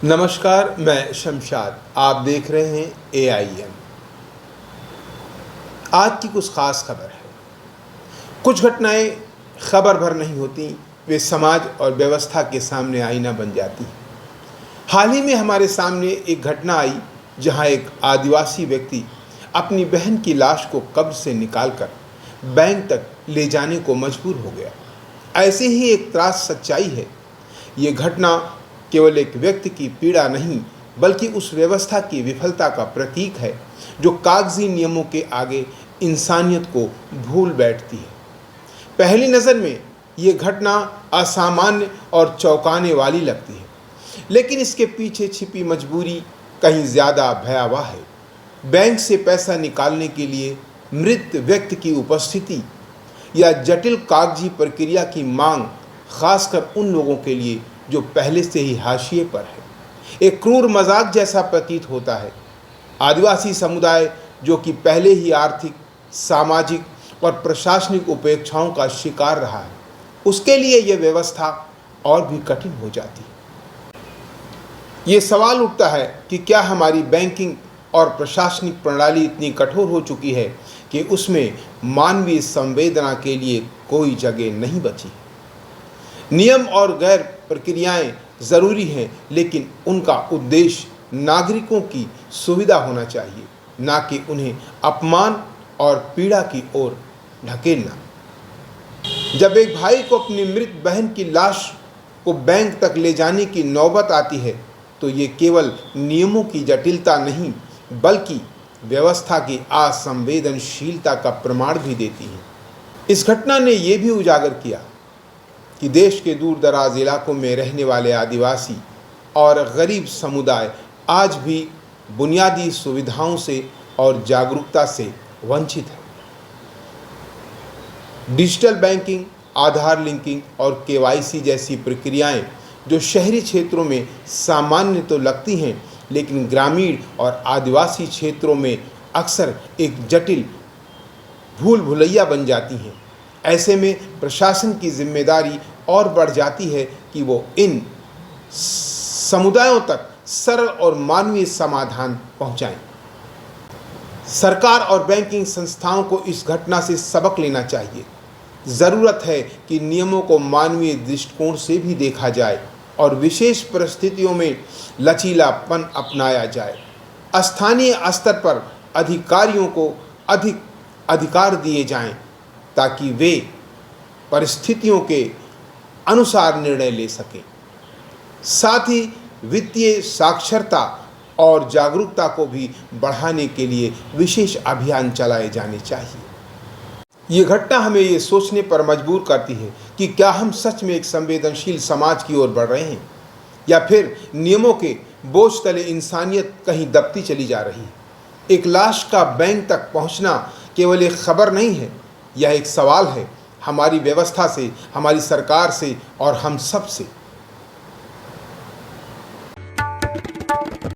नमस्कार, मैं शमशाद। आप देख रहे हैं AIM। आज की कुछ ख़ास खबर है। कुछ घटनाएं खबर भर नहीं होती, वे समाज और व्यवस्था के सामने आईना बन जाती हैं। हाल ही में हमारे सामने एक घटना आई जहां एक आदिवासी व्यक्ति अपनी बहन की लाश को कब्र से निकालकर बैंक तक ले जाने को मजबूर हो गया। ऐसे ही एक त्रास सच्चाई है। ये घटना केवल एक व्यक्ति की पीड़ा नहीं, बल्कि उस व्यवस्था की विफलता का प्रतीक है जो कागजी नियमों के आगे इंसानियत को भूल बैठती है। पहली नज़र में ये घटना असामान्य और चौंकाने वाली लगती है, लेकिन इसके पीछे छिपी मजबूरी कहीं ज़्यादा भयावह है। बैंक से पैसा निकालने के लिए मृत व्यक्ति की उपस्थिति या जटिल कागजी प्रक्रिया की मांग, खासकर उन लोगों के लिए जो पहले से ही हाशिए पर है, एक क्रूर मजाक जैसा प्रतीत होता है। आदिवासी समुदाय जो कि पहले ही आर्थिक, सामाजिक और प्रशासनिक उपेक्षाओं का शिकार रहा है, उसके लिए यह व्यवस्था और भी कठिन हो जाती है। ये सवाल उठता है कि क्या हमारी बैंकिंग और प्रशासनिक प्रणाली इतनी कठोर हो चुकी है कि उसमें मानवीय संवेदना के लिए कोई जगह नहीं बची। नियम और गैर प्रक्रियाएं ज़रूरी हैं, लेकिन उनका उद्देश्य नागरिकों की सुविधा होना चाहिए, ना कि उन्हें अपमान और पीड़ा की ओर ढकेलना। जब एक भाई को अपनी मृत बहन की लाश को बैंक तक ले जाने की नौबत आती है, तो ये केवल नियमों की जटिलता नहीं, बल्कि व्यवस्था की असंवेदनशीलता का प्रमाण भी देती है। इस घटना ने यह भी उजागर किया कि देश के दूर दराज इलाकों में रहने वाले आदिवासी और गरीब समुदाय आज भी बुनियादी सुविधाओं से और जागरूकता से वंचित है। डिजिटल बैंकिंग, आधार लिंकिंग और KYC जैसी प्रक्रियाएं जो शहरी क्षेत्रों में सामान्य तो लगती हैं, लेकिन ग्रामीण और आदिवासी क्षेत्रों में अक्सर एक जटिल भूल भुलैया बन जाती हैं। ऐसे में प्रशासन की जिम्मेदारी और बढ़ जाती है कि वो इन समुदायों तक सरल और मानवीय समाधान पहुंचाएं। सरकार और बैंकिंग संस्थाओं को इस घटना से सबक लेना चाहिए। ज़रूरत है कि नियमों को मानवीय दृष्टिकोण से भी देखा जाए और विशेष परिस्थितियों में लचीलापन अपनाया जाए। स्थानीय स्तर पर अधिकारियों को अधिक अधिकार दिए जाएं, ताकि वे परिस्थितियों के अनुसार निर्णय ले सकें। साथ ही वित्तीय साक्षरता और जागरूकता को भी बढ़ाने के लिए विशेष अभियान चलाए जाने चाहिए। ये घटना हमें ये सोचने पर मजबूर करती है कि क्या हम सच में एक संवेदनशील समाज की ओर बढ़ रहे हैं, या फिर नियमों के बोझ तले इंसानियत कहीं दबती चली जा रही है। एक लाश का बैंक तक पहुंचना केवल एक खबर नहीं है, यह एक सवाल है हमारी व्यवस्था से, हमारी सरकार से और हम सब से।